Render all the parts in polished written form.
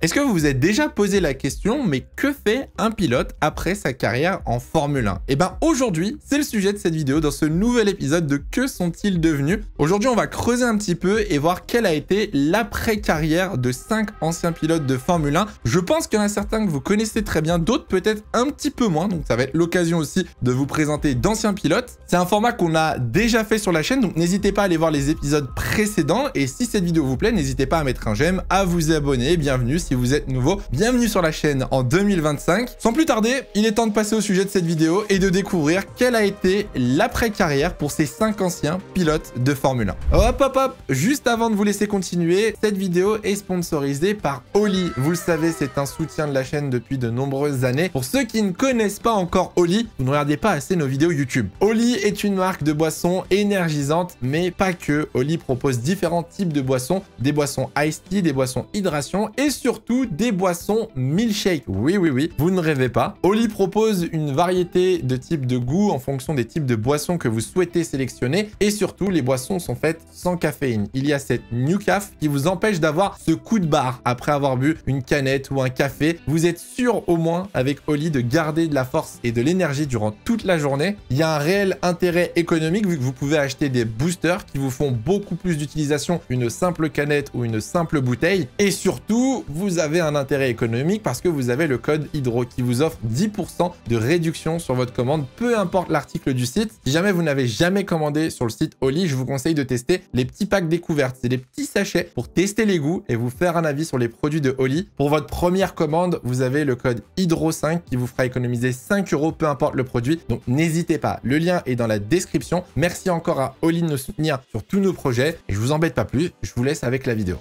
Est-ce que vous vous êtes déjà posé la question, mais que fait un pilote après sa carrière en Formule 1? Eh ben aujourd'hui, c'est le sujet de cette vidéo dans ce nouvel épisode de Que sont-ils devenus? Aujourd'hui, on va creuser un petit peu et voir quelle a été l'après-carrière de 5 anciens pilotes de Formule 1. Je pense qu'il y en a certains que vous connaissez très bien, d'autres peut-être un petit peu moins, donc ça va être l'occasion aussi de vous présenter d'anciens pilotes. C'est un format qu'on a déjà fait sur la chaîne, donc n'hésitez pas à aller voir les épisodes précédents et si cette vidéo vous plaît, n'hésitez pas à mettre un j'aime, à vous abonner. Bienvenue si vous êtes nouveau, bienvenue sur la chaîne en 2025. Sans plus tarder, il est temps de passer au sujet de cette vidéo et de découvrir quelle a été l'après-carrière pour ces 5 anciens pilotes de Formule 1. Hop hop hop, juste avant de vous laisser continuer, cette vidéo est sponsorisée par Oli. Vous le savez, c'est un soutien de la chaîne depuis de nombreuses années. Pour ceux qui ne connaissent pas encore Oli, vous ne regardez pas assez nos vidéos YouTube. Oli est une marque de boissons énergisantes, mais pas que. Oli propose différents types de boissons, des boissons iced tea, des boissons hydration et surtout des boissons milkshake. Oui, vous ne rêvez pas. Oli propose une variété de types de goûts en fonction des types de boissons que vous souhaitez sélectionner et surtout les boissons sont faites sans caféine. Il y a cette New Caf qui vous empêche d'avoir ce coup de barre après avoir bu une canette ou un café. Vous êtes sûr au moins avec Oli de garder de la force et de l'énergie durant toute la journée. Il y a un réel intérêt économique vu que vous pouvez acheter des boosters qui vous font beaucoup plus d'utilisation qu'une simple canette ou une simple bouteille. Et surtout, vous avez un intérêt économique parce que vous avez le code HYDRO qui vous offre 10% de réduction sur votre commande, peu importe l'article du site. Si jamais vous n'avez jamais commandé sur le site Oli, je vous conseille de tester les petits packs découvertes. C'est des petits sachets pour tester les goûts et vous faire un avis sur les produits de Oli. Pour votre première commande, vous avez le code HYDRO5 qui vous fera économiser 5 €, peu importe le produit. Donc n'hésitez pas, le lien est dans la description. Merci encore à Oli de nous soutenir sur tous nos projets et je vous embête pas plus, je vous laisse avec la vidéo.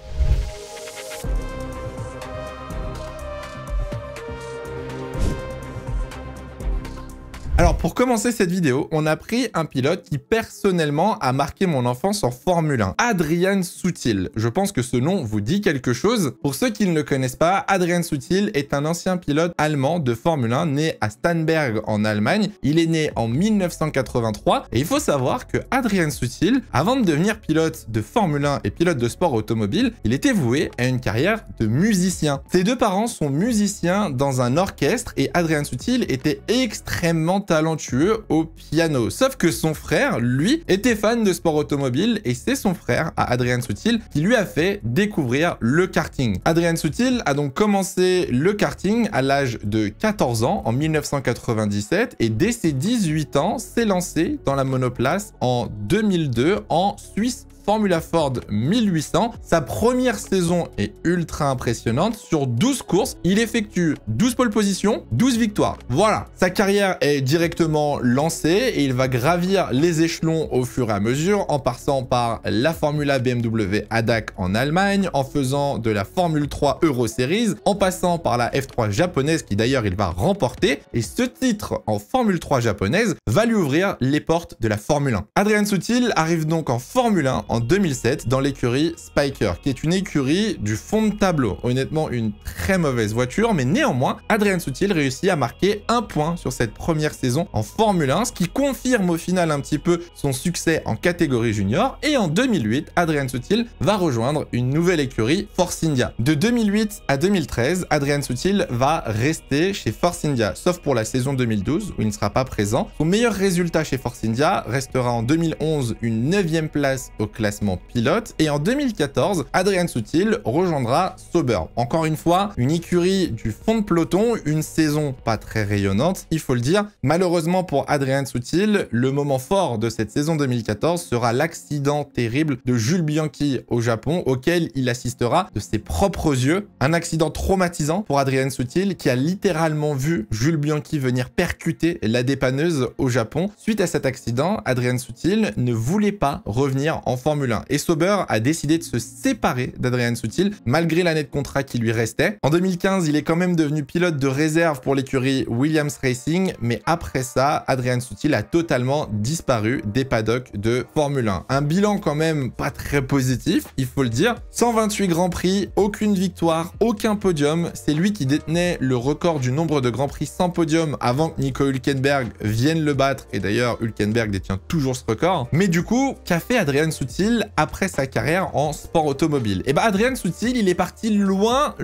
Alors pour commencer cette vidéo, on a pris un pilote qui personnellement a marqué mon enfance en Formule 1, Adrian Sutil. Je pense que ce nom vous dit quelque chose. Pour ceux qui ne le connaissent pas, Adrian Sutil est un ancien pilote allemand de Formule 1 né à Starnberg en Allemagne. Il est né en 1983 et il faut savoir que Adrian Sutil, avant de devenir pilote de Formule 1 et pilote de sport automobile, il était voué à une carrière de musicien. Ses deux parents sont musiciens dans un orchestre et Adrian Sutil était extrêmement talentueux au piano. Sauf que son frère, lui, était fan de sport automobile et c'est son frère, à Adrian Sutil, qui lui a fait découvrir le karting. Adrian Sutil a donc commencé le karting à l'âge de 14 ans en 1997 et dès ses 18 ans, s'est lancé dans la monoplace en 2002 en Suisse. Formula Ford 1800. Sa première saison est ultra impressionnante. Sur 12 courses, il effectue 12 pole positions, 12 victoires. Voilà, sa carrière est directement lancée et il va gravir les échelons au fur et à mesure en passant par la Formula BMW ADAC en Allemagne, en faisant de la Formule 3 Euro Series, en passant par la F3 japonaise qui d'ailleurs il va remporter. Et ce titre en Formule 3 japonaise va lui ouvrir les portes de la Formule 1. Adrian Sutil arrive donc en Formule 1 en 2007 dans l'écurie Spyker, qui est une écurie du fond de tableau. Honnêtement, une très mauvaise voiture, mais néanmoins, Adrian Sutil réussit à marquer 1 point sur cette première saison en Formule 1, ce qui confirme au final un petit peu son succès en catégorie junior. Et en 2008, Adrian Sutil va rejoindre une nouvelle écurie, Force India. De 2008 à 2013, Adrian Sutil va rester chez Force India, sauf pour la saison 2012 où il ne sera pas présent. Son meilleur résultat chez Force India restera en 2011 une 9e place au classement pilote et en 2014, Adrian Sutil rejoindra Sauber. Encore une fois, une écurie du fond de peloton, une saison pas très rayonnante, il faut le dire. Malheureusement pour Adrian Sutil, le moment fort de cette saison 2014 sera l'accident terrible de Jules Bianchi au Japon, auquel il assistera de ses propres yeux. Un accident traumatisant pour Adrian Sutil qui a littéralement vu Jules Bianchi venir percuter la dépanneuse au Japon. Suite à cet accident, Adrian Sutil ne voulait pas revenir en Formule 1 et Sauber a décidé de se séparer d'Adrian Sutil malgré l'année de contrat qui lui restait. En 2015, il est quand même devenu pilote de réserve pour l'écurie Williams Racing, mais après ça, Adrian Sutil a totalement disparu des paddocks de Formule 1. Un bilan quand même pas très positif, il faut le dire. 128 grands prix, aucune victoire, aucun podium. C'est lui qui détenait le record du nombre de grands prix sans podium avant que Nico Hülkenberg vienne le battre. Et d'ailleurs, Hülkenberg détient toujours ce record. Mais du coup, qu'a fait Adrian Sutil Soutil après sa carrière en sport automobile? Et bah Adrian Sutil, il est parti loin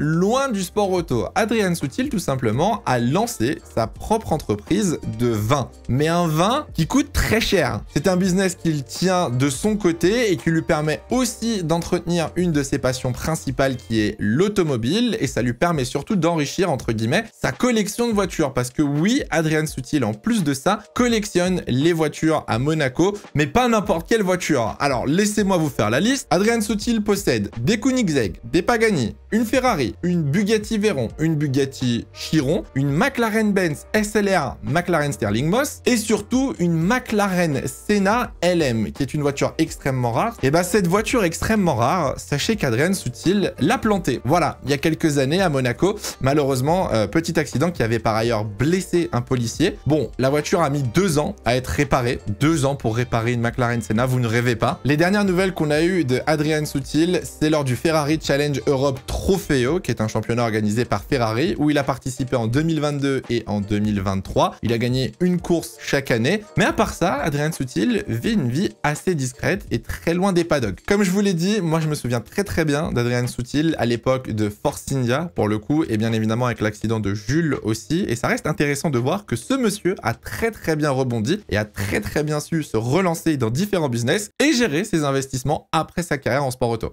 du sport auto. Adrian Sutil, tout simplement, a lancé sa propre entreprise de vin. Mais un vin qui coûte très cher. C'est un business qu'il tient de son côté et qui lui permet aussi d'entretenir une de ses passions principales qui est l'automobile, et ça lui permet surtout d'enrichir, entre guillemets, sa collection de voitures. Parce que oui, Adrian Sutil, en plus de ça, collectionne les voitures à Monaco, mais pas n'importe quelle voiture. Alors, laissez-moi vous faire la liste. Adrian Sutil possède des Koenigsegg, des Pagani, une Ferrari, une Bugatti Veyron, une Bugatti Chiron, une McLaren Benz SLR McLaren Sterling Moss et surtout une McLaren Senna LM, qui est une voiture extrêmement rare. Et bah cette voiture extrêmement rare, sachez qu'Adrian Sutil l'a plantée. Voilà, il y a quelques années à Monaco. Malheureusement, petit accident qui avait par ailleurs blessé un policier. Bon, la voiture a mis 2 ans à être réparée. 2 ans pour réparer une McLaren Senna, vous ne rêvez pas. Les dernières nouvelles qu'on a eues de Adrian Sutil, c'est lors du Ferrari Challenge Europe Trofeo, qui est un championnat organisé par Ferrari, où il a participé en 2022 et en 2023. Il a gagné une course chaque année. Mais à part ça, Adrian Sutil vit une vie assez discrète et très loin des paddocks. Comme je vous l'ai dit, moi je me souviens très bien d'Adrian Sutil à l'époque de Force India, pour le coup, et bien évidemment avec l'accident de Jules aussi. Et ça reste intéressant de voir que ce monsieur a très bien rebondi et a très bien su se relancer dans différents business et gérer ses investissements après sa carrière en sport auto.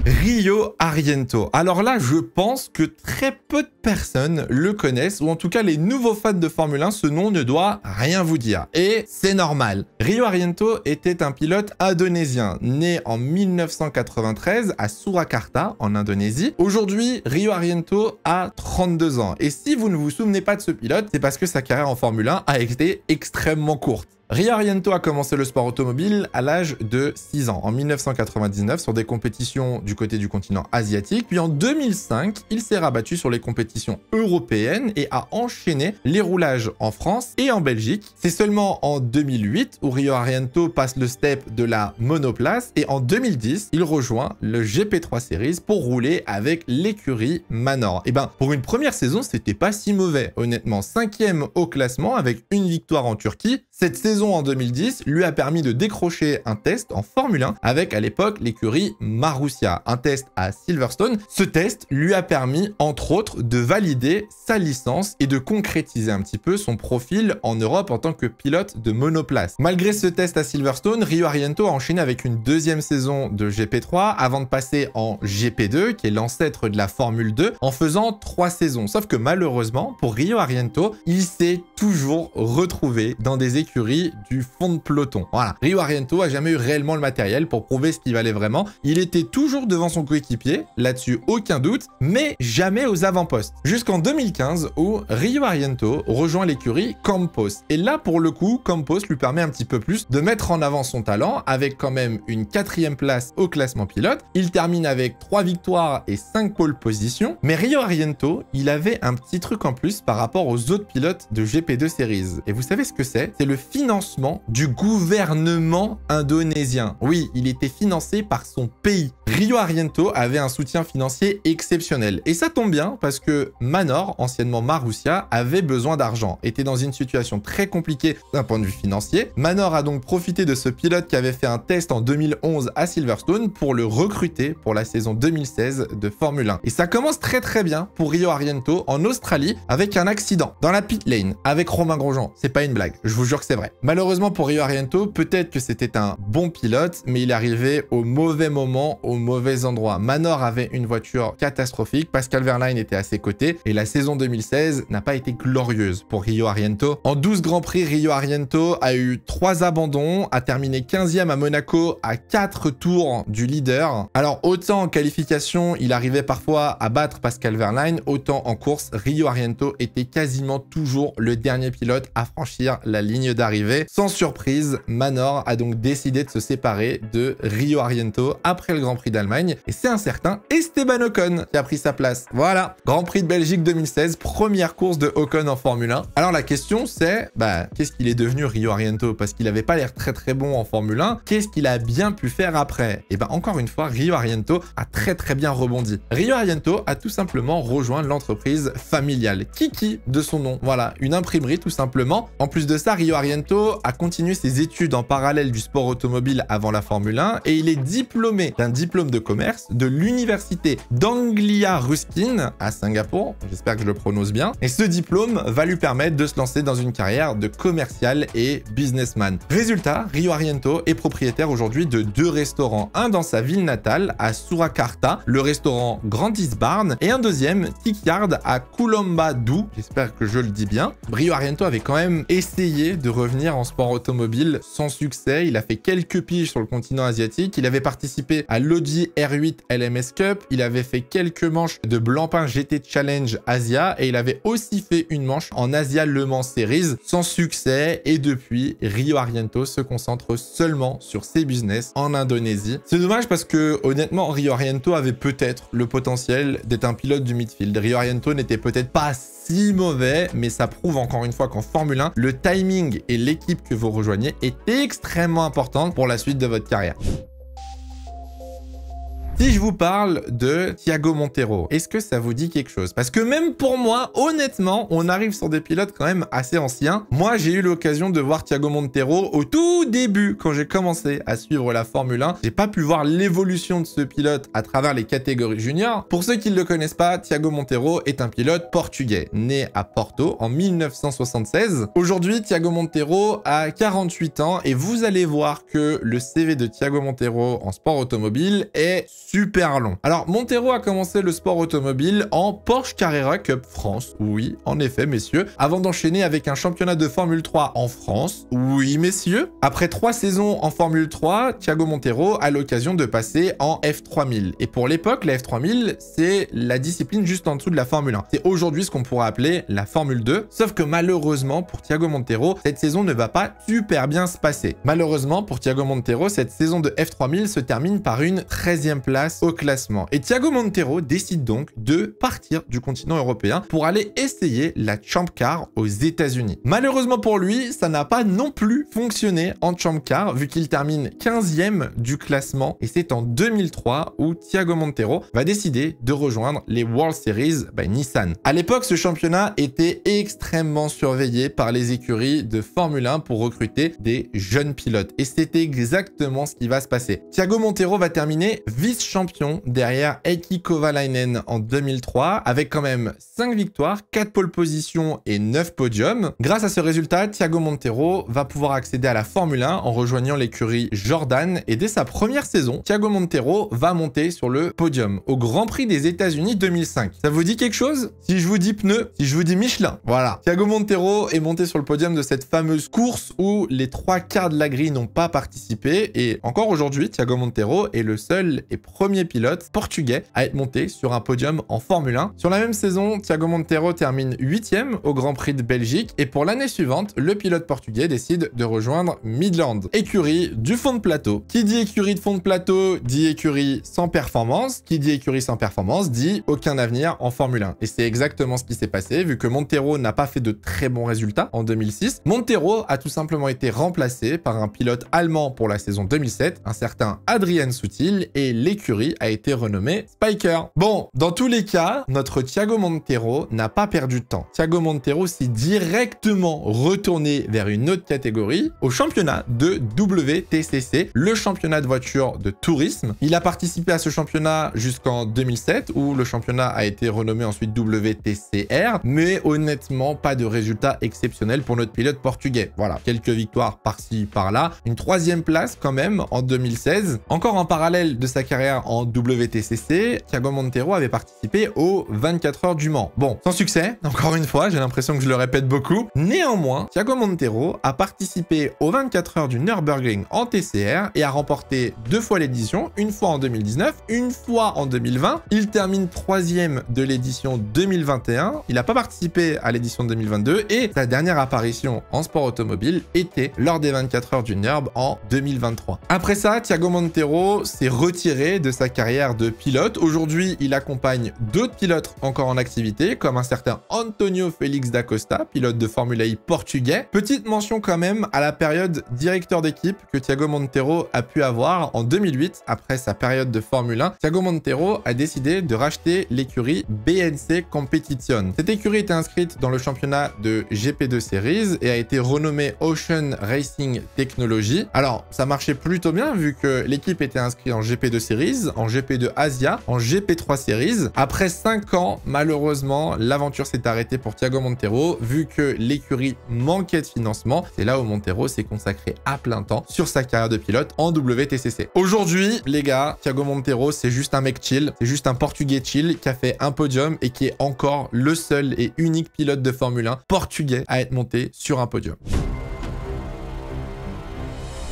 Rio Harriento. Alors là, je pense que très peu de personnes le connaissent, ou en tout cas les nouveaux fans de Formule 1, ce nom ne doit rien vous dire. Et c'est normal. Rio Harriento était un pilote indonésien, né en 1993 à Surakarta, en Indonésie. Aujourd'hui, Rio Harriento a 32 ans. Et si vous ne vous souvenez pas de ce pilote, c'est parce que sa carrière en Formule 1 a été extrêmement courte. Rio Harriento a commencé le sport automobile à l'âge de 6 ans, en 1999, sur des compétitions du côté du continent asiatique. Puis en 2005, il s'est rabattu sur les compétitions européennes et a enchaîné les roulages en France et en Belgique. C'est seulement en 2008 où Rio Harriento passe le step de la monoplace et en 2010, il rejoint le GP3 Series pour rouler avec l'écurie Manor. Et ben, pour une première saison, c'était pas si mauvais, honnêtement. 5e au classement avec une victoire en Turquie. Cette saison en 2010 lui a permis de décrocher un test en Formule 1 avec à l'époque l'écurie Marussia, un test à Silverstone. Ce test lui a permis entre autres de valider sa licence et de concrétiser un petit peu son profil en Europe en tant que pilote de monoplace. Malgré ce test à Silverstone, Rio Harriento a enchaîné avec une 2e saison de GP3 avant de passer en GP2 qui est l'ancêtre de la Formule 2 en faisant 3 saisons. Sauf que malheureusement pour Rio Harriento, il s'est toujours retrouvé dans des écuries du fond de peloton. Voilà. Rio Harriento a jamais eu réellement le matériel pour prouver ce qu'il valait vraiment. Il était toujours devant son coéquipier, là-dessus aucun doute, mais jamais aux avant-postes. Jusqu'en 2015 où Rio Harriento rejoint l'écurie Campos. Et là, pour le coup, Campos lui permet un petit peu plus de mettre en avant son talent avec quand même une 4e place au classement pilote. Il termine avec 3 victoires et 5 pole positions. Mais Rio Harriento, il avait un petit truc en plus par rapport aux autres pilotes de GP2 Series. Et vous savez ce que c'est? C'est le financement du gouvernement indonésien. Oui, il était financé par son pays. Rio Harriento avait un soutien financier exceptionnel. Et ça tombe bien parce que Manor, anciennement Marussia, avait besoin d'argent, était dans une situation très compliquée d'un point de vue financier. Manor a donc profité de ce pilote qui avait fait un test en 2011 à Silverstone pour le recruter pour la saison 2016 de Formule 1. Et ça commence très bien pour Rio Harriento en Australie avec un accident dans la pit lane avec Romain Grosjean. C'est pas une blague, je vous jure que c'est vrai. Malheureusement pour Rio Harriento, peut-être que c'était un bon pilote, mais il arrivait au mauvais moment, au mauvais endroit. Manor avait une voiture catastrophique, Pascal Wehrlein était à ses côtés, et la saison 2016 n'a pas été glorieuse pour Rio Harriento. En 12 Grands Prix, Rio Harriento a eu 3 abandons, a terminé 15e à Monaco à 4 tours du leader. Alors autant en qualification, il arrivait parfois à battre Pascal Wehrlein, autant en course, Rio Harriento était quasiment toujours le dernier pilote à franchir la ligne d'arrivée. Sans surprise, Manor a donc décidé de se séparer de Rio Harriento après le Grand Prix d'Allemagne, et c'est un certain Esteban Ocon qui a pris sa place. Voilà, Grand Prix de Belgique 2016, première course de Ocon en Formule 1. Alors la question c'est, qu'est-ce qu'il est devenu Rio Harriento? Parce qu'il avait pas l'air très bon en Formule 1, qu'est-ce qu'il a bien pu faire après? Et encore une fois, Rio Harriento a très bien rebondi. Rio Harriento a tout simplement rejoint l'entreprise familiale, Kiki de son nom. Voilà, une imprimerie tout simplement. En plus de ça, Rio Harriento Ariento a continué ses études en parallèle du sport automobile avant la Formule 1 et il est diplômé d'un diplôme de commerce de l'université d'Anglia Ruskin à Singapour. J'espère que je le prononce bien. Et ce diplôme va lui permettre de se lancer dans une carrière de commercial et businessman. Résultat, Rio Ariento est propriétaire aujourd'hui de 2 restaurants. Un dans sa ville natale à Surakarta, le restaurant Grandis Barn, et un deuxième, Tikyard à Coolangatta. J'espère que je le dis bien. Rio Ariento avait quand même essayé de revenir en sport automobile sans succès. Il a fait quelques piges sur le continent asiatique. Il avait participé à l'Audi R8 LMS Cup. Il avait fait quelques manches de Blancpain GT Challenge Asia et il avait aussi fait une manche en Asia Le Mans Series sans succès. Et depuis, Rio Ariento se concentre seulement sur ses business en Indonésie. C'est dommage parce que honnêtement, Rio Ariento avait peut-être le potentiel d'être un pilote du midfield. Rio Ariento n'était peut-être pas si mauvais, mais ça prouve encore une fois qu'en Formule 1, le timing et l'équipe que vous rejoignez est extrêmement importante pour la suite de votre carrière. Si je vous parle de Thiago Monteiro, est-ce que ça vous dit quelque chose? Parce que même pour moi, honnêtement, on arrive sur des pilotes quand même assez anciens. Moi, j'ai eu l'occasion de voir Thiago Monteiro au tout début, quand j'ai commencé à suivre la Formule 1. J'ai pas pu voir l'évolution de ce pilote à travers les catégories juniors. Pour ceux qui ne le connaissent pas, Thiago Monteiro est un pilote portugais, né à Porto en 1976. Aujourd'hui, Thiago Monteiro a 48 ans et vous allez voir que le CV de Thiago Monteiro en sport automobile est super long. Alors, Monteiro a commencé le sport automobile en Porsche Carrera Cup France. Oui, en effet, messieurs. Avant d'enchaîner avec un championnat de Formule 3 en France. Oui, messieurs. Après 3 saisons en Formule 3, Thiago Monteiro a l'occasion de passer en F3000. Et pour l'époque, la F3000, c'est la discipline juste en dessous de la Formule 1. C'est aujourd'hui ce qu'on pourrait appeler la Formule 2. Sauf que malheureusement, pour Thiago Monteiro, cette saison ne va pas super bien se passer. Malheureusement, pour Thiago Monteiro, cette saison de F3000 se termine par une 13e place au classement. Et Thiago Monteiro décide donc de partir du continent européen pour aller essayer la Champ Car aux États-Unis. Malheureusement pour lui, ça n'a pas non plus fonctionné en Champ Car vu qu'il termine 15e du classement et c'est en 2003 où Thiago Monteiro va décider de rejoindre les World Series by Nissan. À l'époque, ce championnat était extrêmement surveillé par les écuries de Formule 1 pour recruter des jeunes pilotes et c'est exactement ce qui va se passer. Thiago Monteiro va terminer vice-champion derrière Heikki Kovalainen en 2003 avec quand même 5 victoires, 4 pole positions et 9 podiums. Grâce à ce résultat, Thiago Monteiro va pouvoir accéder à la Formule 1 en rejoignant l'écurie Jordan et dès sa première saison, Thiago Monteiro va monter sur le podium au Grand Prix des États-Unis 2005. Ça vous dit quelque chose? Si je vous dis pneu, si je vous dis Michelin, voilà. Thiago Monteiro est monté sur le podium de cette fameuse course où les 3/4 de la grille n'ont pas participé et encore aujourd'hui, Thiago Monteiro est le seul et premier pilote portugais à être monté sur un podium en Formule 1. Sur la même saison, Thiago Monteiro termine 8e au Grand Prix de Belgique et pour l'année suivante, le pilote portugais décide de rejoindre Midland, écurie du fond de plateau. Qui dit écurie de fond de plateau dit écurie sans performance. Qui dit écurie sans performance dit aucun avenir en Formule 1. Et c'est exactement ce qui s'est passé vu que Monteiro n'a pas fait de très bons résultats en 2006. Monteiro a tout simplement été remplacé par un pilote allemand pour la saison 2007, un certain Adrian Sutil et l'écurie a été renommée Spiker. Bon, dans tous les cas, notre Thiago Monteiro n'a pas perdu de temps. Thiago Monteiro s'est directement retourné vers une autre catégorie, au championnat de WTCC, le championnat de voitures de tourisme. Il a participé à ce championnat jusqu'en 2007, où le championnat a été renommé ensuite WTCR, mais honnêtement, pas de résultat exceptionnel pour notre pilote portugais. Voilà, quelques victoires par-ci, par-là. Une 3e place quand même en 2016. Encore en parallèle de sa carrière en WTCC, Thiago Monteiro avait participé aux 24 heures du Mans. Bon, sans succès, encore une fois, j'ai l'impression que je le répète beaucoup. Néanmoins, Thiago Monteiro a participé aux 24 heures du Nürburgring en TCR et a remporté 2 fois l'édition, une fois en 2019, une fois en 2020. Il termine 3e de l'édition 2021. Il n'a pas participé à l'édition 2022 et sa dernière apparition en sport automobile était lors des 24 heures du Nürb en 2023. Après ça, Thiago Monteiro s'est retiré de sa carrière de pilote. Aujourd'hui, il accompagne d'autres pilotes encore en activité, comme un certain Antonio Félix da Costa, pilote de Formule I portugais. Petite mention quand même à la période directeur d'équipe que Thiago Monteiro a pu avoir en 2008, après sa période de Formule 1. Thiago Monteiro a décidé de racheter l'écurie BNC Competition. Cette écurie était inscrite dans le championnat de GP2 Series et a été renommée Ocean Racing Technology. Alors, ça marchait plutôt bien vu que l'équipe était inscrite en GP2 Series, en GP2 Asia, en GP3 Series. Après 5 ans, malheureusement, l'aventure s'est arrêtée pour Thiago Monteiro vu que l'écurie manquait de financement. C'est là où Monteiro s'est consacré à plein temps sur sa carrière de pilote en WTCC. Aujourd'hui, les gars, Thiago Monteiro, c'est juste un mec chill, c'est juste un Portugais chill qui a fait un podium et qui est encore le seul et unique pilote de Formule 1 portugais à être monté sur un podium.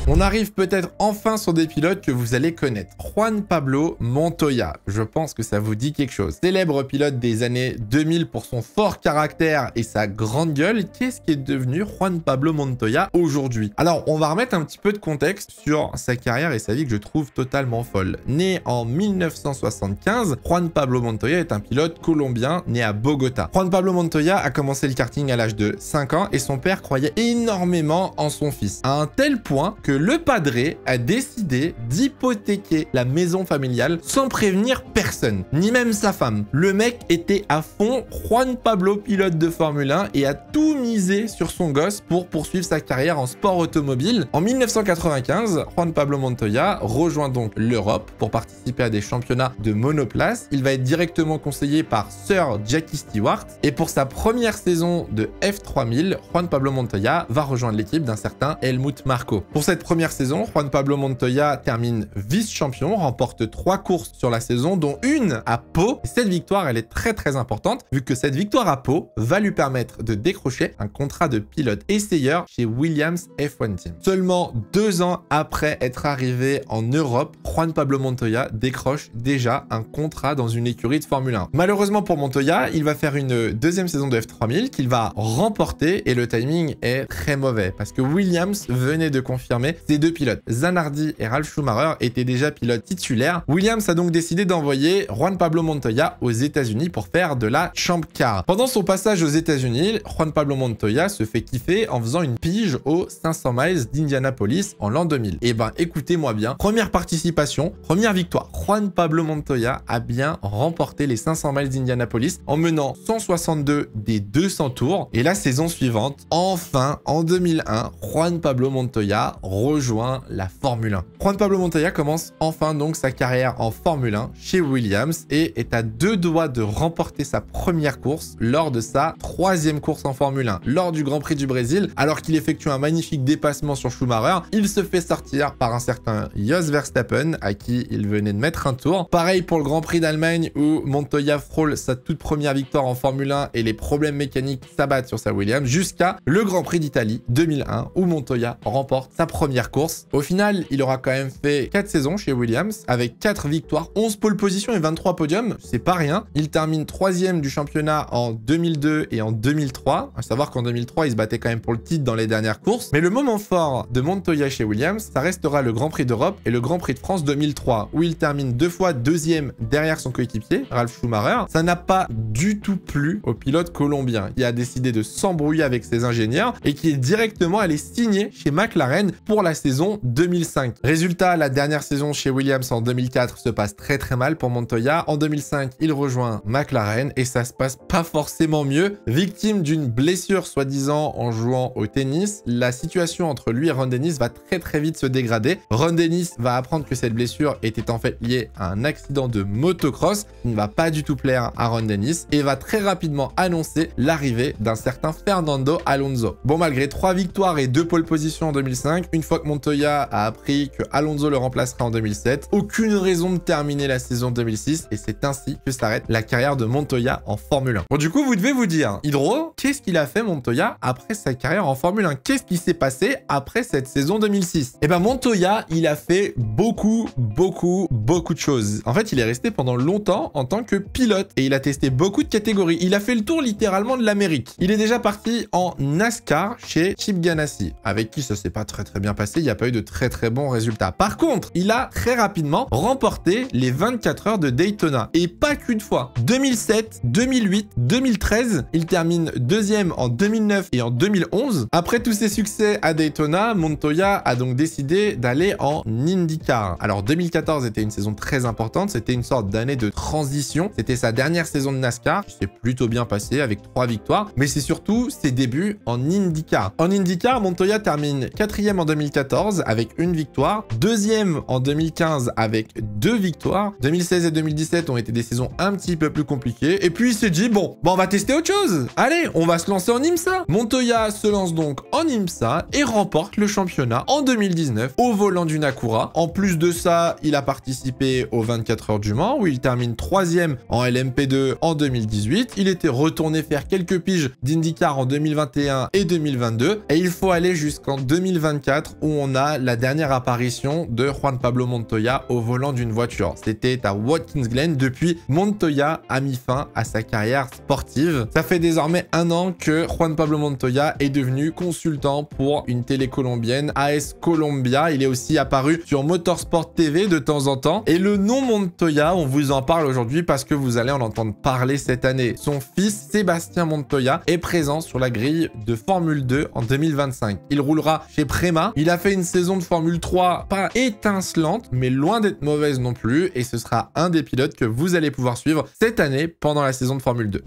On arrive peut-être enfin sur des pilotes que vous allez connaître. Juan Pablo Montoya, je pense que ça vous dit quelque chose. Célèbre pilote des années 2000 pour son fort caractère et sa grande gueule, qu'est-ce qui est devenu Juan Pablo Montoya aujourd'hui? Alors, on va remettre un petit peu de contexte sur sa carrière et sa vie que je trouve totalement folle. Né en 1975, Juan Pablo Montoya est un pilote colombien né à Bogota. Juan Pablo Montoya a commencé le karting à l'âge de 5 ans et son père croyait énormément en son fils, à un tel point que le padré a décidé d'hypothéquer la maison familiale sans prévenir personne, ni même sa femme. Le mec était à fond Juan Pablo pilote de Formule 1 et a tout misé sur son gosse pour poursuivre sa carrière en sport automobile. En 1995, Juan Pablo Montoya rejoint donc l'Europe pour participer à des championnats de monoplace. Il va être directement conseillé par Sir Jackie Stewart et pour sa première saison de F3000, Juan Pablo Montoya va rejoindre l'équipe d'un certain Helmut Marko. Pour cette première saison, Juan Pablo Montoya termine vice-champion, remporte 3 courses sur la saison, dont une à Pau. Et cette victoire, elle est très importante, vu que cette victoire à Pau va lui permettre de décrocher un contrat de pilote essayeur chez Williams F1 Team. Seulement 2 ans après être arrivé en Europe, Juan Pablo Montoya décroche déjà un contrat dans une écurie de Formule 1. Malheureusement pour Montoya, il va faire une deuxième saison de F3000 qu'il va remporter et le timing est très mauvais parce que Williams venait de confirmer ces 2 pilotes. Zanardi et Ralf Schumacher étaient déjà pilotes titulaires. Williams a donc décidé d'envoyer Juan Pablo Montoya aux États-Unis pour faire de la Champ Car. Pendant son passage aux États-Unis, Juan Pablo Montoya se fait kiffer en faisant une pige aux 500 miles d'Indianapolis en l'an 2000. Et ben écoutez-moi bien, première participation, première victoire. Juan Pablo Montoya a bien remporté les 500 miles d'Indianapolis en menant 162 des 200 tours. Et la saison suivante, enfin en 2001, Juan Pablo Montoya rejoint la Formule 1. Juan Pablo Montoya commence enfin donc sa carrière en Formule 1 chez Williams et est à 2 doigts de remporter sa première course lors de sa 3e course en Formule 1. Lors du Grand Prix du Brésil, alors qu'il effectue un magnifique dépassement sur Schumacher, il se fait sortir par un certain Jos Verstappen à qui il venait de mettre un tour. Pareil pour le Grand Prix d'Allemagne où Montoya frôle sa toute première victoire en Formule 1 et les problèmes mécaniques s'abattent sur sa Williams jusqu'à le Grand Prix d'Italie 2001 où Montoya remporte sa première course. Au final, il aura quand même fait 4 saisons chez Williams avec 4 victoires, 11 pole positions et 23 podiums. C'est pas rien. Il termine 3e du championnat en 2002 et en 2003. À savoir qu'en 2003, il se battait quand même pour le titre dans les dernières courses. Mais le moment fort de Montoya chez Williams, ça restera le Grand Prix d'Europe et le Grand Prix de France 2003 où il termine 2 fois 2e derrière son coéquipier, Ralf Schumacher. Ça n'a pas du tout plu au pilote colombien qui a décidé de s'embrouiller avec ses ingénieurs et qui est directement allé signer chez McLaren pour la saison 2005. Résultat, la dernière saison chez Williams en 2004 se passe très mal pour Montoya. En 2005, il rejoint McLaren et ça se passe pas forcément mieux. Victime d'une blessure soi-disant en jouant au tennis, la situation entre lui et Ron Dennis va très vite se dégrader. Ron Dennis va apprendre que cette blessure était en fait liée à un accident de motocross qui ne va pas du tout plaire à Ron Dennis et va très rapidement annoncer l'arrivée d'un certain Fernando Alonso. Bon, malgré 3 victoires et 2 pole positions en 2005, une fois que Montoya a appris que Alonso le remplacera en 2007, aucune raison de terminer la saison 2006 et c'est ainsi que s'arrête la carrière de Montoya en Formule 1. Bon, du coup, vous devez vous dire, Hydro, qu'est-ce qu'il a fait Montoya après sa carrière en Formule 1? Qu'est-ce qui s'est passé après cette saison 2006? Eh ben, Montoya, il a fait beaucoup de choses. En fait, il est resté pendant longtemps en tant que pilote et il a testé beaucoup de catégories. Il a fait le tour littéralement de l'Amérique. Il est déjà parti en NASCAR chez Chip Ganassi, avec qui ça s'est pas très bien bien passé, il n'y a pas eu de très très bons résultats. Par contre, il a très rapidement remporté les 24 heures de Daytona. Et pas qu'une fois. 2007, 2008, 2013, il termine deuxième en 2009 et en 2011. Après tous ses succès à Daytona, Montoya a donc décidé d'aller en IndyCar. Alors 2014 était une saison très importante, c'était une sorte d'année de transition. C'était sa dernière saison de NASCAR, qui s'est plutôt bien passé avec 3 victoires, mais c'est surtout ses débuts en IndyCar. En IndyCar, Montoya termine 4e en 2014 avec 1 victoire, 2e en 2015 avec 2 victoires, 2016 et 2017 ont été des saisons un petit peu plus compliquées, et puis il s'est dit bon, on va tester autre chose. Allez, on va se lancer en IMSA. Montoya se lance donc en IMSA et remporte le championnat en 2019 au volant d'une Acura. En plus de ça, il a participé aux 24 heures du Mans où il termine 3e en LMP2 en 2018. Il était retourné faire quelques piges d'IndyCar en 2021 et 2022 et il faut aller jusqu'en 2024 où on a la dernière apparition de Juan Pablo Montoya au volant d'une voiture. C'était à Watkins Glen. Depuis, Montoya a mis fin à sa carrière sportive. Ça fait désormais 1 an que Juan Pablo Montoya est devenu consultant pour une télé colombienne, AS Colombia. Il est aussi apparu sur Motorsport TV de temps en temps. Et le nom Montoya, on vous en parle aujourd'hui parce que vous allez en entendre parler cette année. Son fils, Sébastien Montoya, est présent sur la grille de Formule 2 en 2025. Il roulera chez Prema. Il a fait une saison de Formule 3 pas étincelante, mais loin d'être mauvaise non plus. Et ce sera un des pilotes que vous allez pouvoir suivre cette année pendant la saison de Formule 2.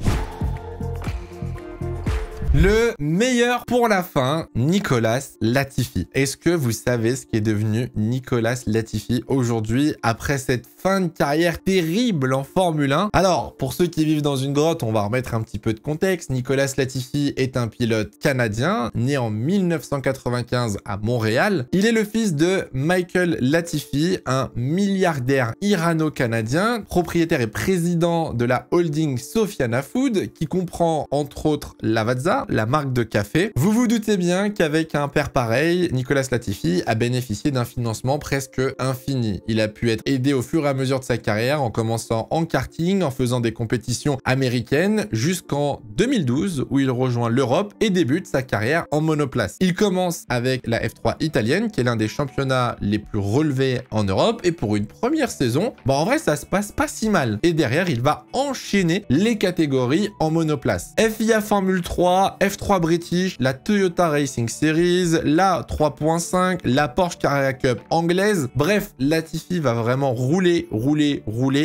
Le meilleur pour la fin, Nicolas Latifi. Est-ce que vous savez ce qui est devenu Nicolas Latifi aujourd'hui après cette fin de carrière terrible en Formule 1? Alors, pour ceux qui vivent dans une grotte, on va remettre un petit peu de contexte. Nicolas Latifi est un pilote canadien, né en 1995 à Montréal. Il est le fils de Michael Latifi, un milliardaire irano-canadien, propriétaire et président de la holding Sofiana Food, qui comprend entre autres Lavazza, la marque de café. Vous vous doutez bien qu'avec un père pareil, Nicolas Latifi a bénéficié d'un financement presque infini. Il a pu être aidé au fur et à mesure de sa carrière en commençant en karting, en faisant des compétitions américaines jusqu'en 2012 où il rejoint l'Europe et débute sa carrière en monoplace. Il commence avec la F3 italienne qui est l'un des championnats les plus relevés en Europe et pour une première saison, en vrai ça se passe pas si mal. Et derrière il va enchaîner les catégories en monoplace. FIA Formule 3, F3 British, la Toyota Racing Series, la 3.5, la Porsche Carrera Cup anglaise. Bref, Latifi va vraiment rouler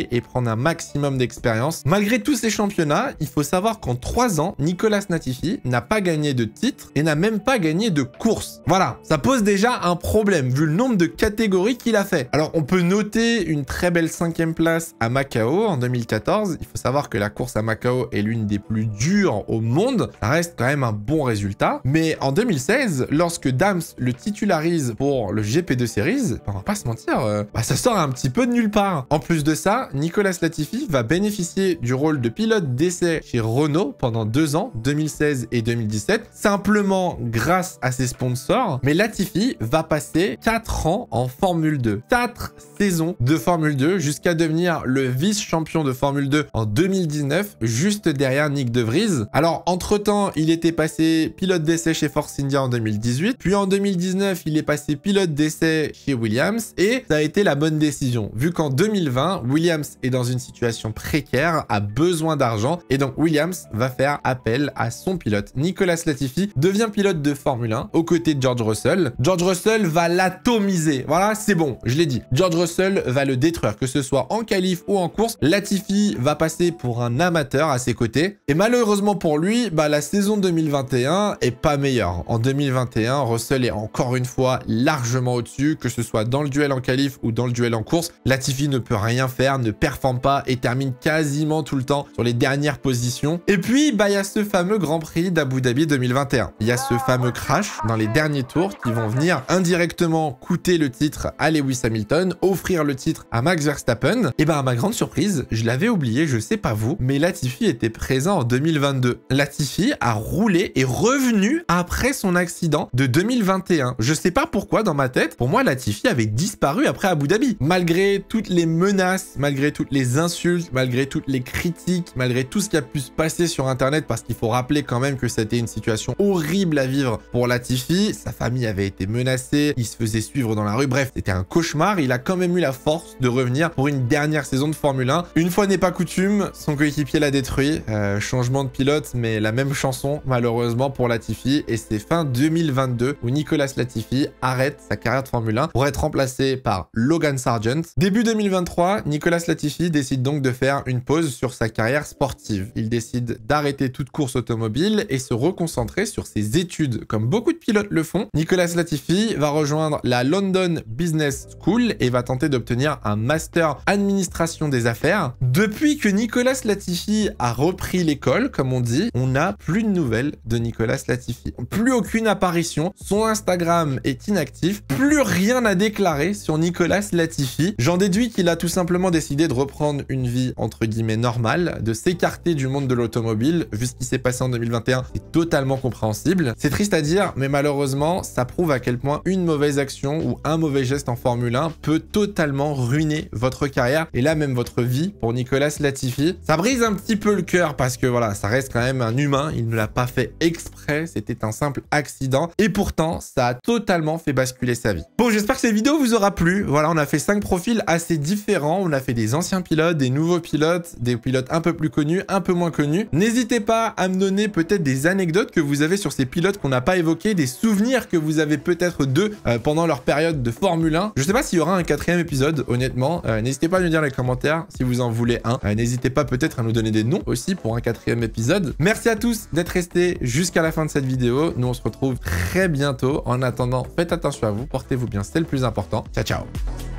et prendre un maximum d'expérience. Malgré tous ces championnats, il faut savoir qu'en 3 ans, Nicolas Latifi n'a pas gagné de titre et n'a même pas gagné de course. Voilà, ça pose déjà un problème vu le nombre de catégories qu'il a fait. Alors, on peut noter une très belle 5e place à Macao en 2014. Il faut savoir que la course à Macao est l'une des plus dures au monde. Ça reste quand même un bon résultat. Mais en 2016, lorsque Dams le titularise pour le GP2 Series, on va pas se mentir, ça sort un petit peu de nulle part. En plus de ça, Nicolas Latifi va bénéficier du rôle de pilote d'essai chez Renault pendant 2 ans, 2016 et 2017, simplement grâce à ses sponsors. Mais Latifi va passer 4 ans en Formule 2. 4 saisons de Formule 2 jusqu'à devenir le vice-champion de Formule 2 en 2019, juste derrière Nyck de Vries. Alors, entre-temps, il était passé pilote d'essai chez Force India en 2018, puis en 2019, il est passé pilote d'essai chez Williams, et ça a été la bonne décision, vu qu'en 2020, Williams est dans une situation précaire, a besoin d'argent, et donc Williams va faire appel à son pilote. Nicolas Latifi devient pilote de Formule 1, aux côtés de George Russell. George Russell va l'atomiser, voilà, c'est bon, je l'ai dit. George Russell va le détruire, que ce soit en qualif ou en course. Latifi va passer pour un amateur à ses côtés, et malheureusement pour lui, la saison 2021 est pas meilleure. En 2021, Russell est encore une fois largement au-dessus, que ce soit dans le duel en qualif ou dans le duel en course. Latifi ne peut rien faire, ne performe pas et termine quasiment tout le temps sur les dernières positions. Et puis, il y a ce fameux Grand Prix d'Abu Dhabi 2021. Il y a ce fameux crash dans les derniers tours qui vont venir indirectement coûter le titre à Lewis Hamilton, offrir le titre à Max Verstappen. Et à ma grande surprise, je l'avais oublié, je sais pas vous, mais Latifi était présent en 2022. Latifi a rouler est revenue après son accident de 2021. Je sais pas pourquoi dans ma tête, pour moi Latifi avait disparu après Abu Dhabi. Malgré toutes les menaces, malgré toutes les insultes, malgré toutes les critiques, malgré tout ce qui a pu se passer sur internet, parce qu'il faut rappeler quand même que c'était une situation horrible à vivre pour Latifi. Sa famille avait été menacée, il se faisait suivre dans la rue, bref, c'était un cauchemar. Il a quand même eu la force de revenir pour une dernière saison de Formule 1. Une fois n'est pas coutume, son coéquipier l'a détruit. Changement de pilote, mais la même chanson malheureusement pour Latifi, et c'est fin 2022 où Nicolas Latifi arrête sa carrière de Formule 1 pour être remplacé par Logan Sargent. Début 2023, Nicolas Latifi décide donc de faire une pause sur sa carrière sportive. Il décide d'arrêter toute course automobile et se reconcentrer sur ses études. Comme beaucoup de pilotes le font, Nicolas Latifi va rejoindre la London Business School et va tenter d'obtenir un master administration des affaires. Depuis que Nicolas Latifi a repris l'école, comme on dit, on n'a plus de nouvelles de Nicolas Latifi. Plus aucune apparition, son Instagram est inactif, plus rien à déclarer sur Nicolas Latifi. J'en déduis qu'il a tout simplement décidé de reprendre une vie entre guillemets normale, de s'écarter du monde de l'automobile. Vu ce qui s'est passé en 2021, c'est totalement compréhensible. C'est triste à dire, mais malheureusement, ça prouve à quel point une mauvaise action ou un mauvais geste en Formule 1 peut totalement ruiner votre carrière et là même votre vie pour Nicolas Latifi. Ça brise un petit peu le cœur parce que voilà, ça reste quand même un humain, il ne l'a pas fait exprès, c'était un simple accident et pourtant ça a totalement fait basculer sa vie. Bon, j'espère que cette vidéo vous aura plu. Voilà, on a fait 5 profils assez différents, on a fait des anciens pilotes, des nouveaux pilotes, des pilotes un peu plus connus, un peu moins connus. N'hésitez pas à me donner peut-être des anecdotes que vous avez sur ces pilotes qu'on n'a pas évoqués, des souvenirs que vous avez peut-être d'eux pendant leur période de Formule 1. Je sais pas s'il y aura un 4e épisode, honnêtement. N'hésitez pas à me dire dans les commentaires si vous en voulez un. N'hésitez pas peut-être à nous donner des noms aussi pour un 4e épisode. Merci à tous d'être restés jusqu'à la fin de cette vidéo. Nous, on se retrouve très bientôt. En attendant, faites attention à vous, portez-vous bien, c'est le plus important. Ciao, ciao.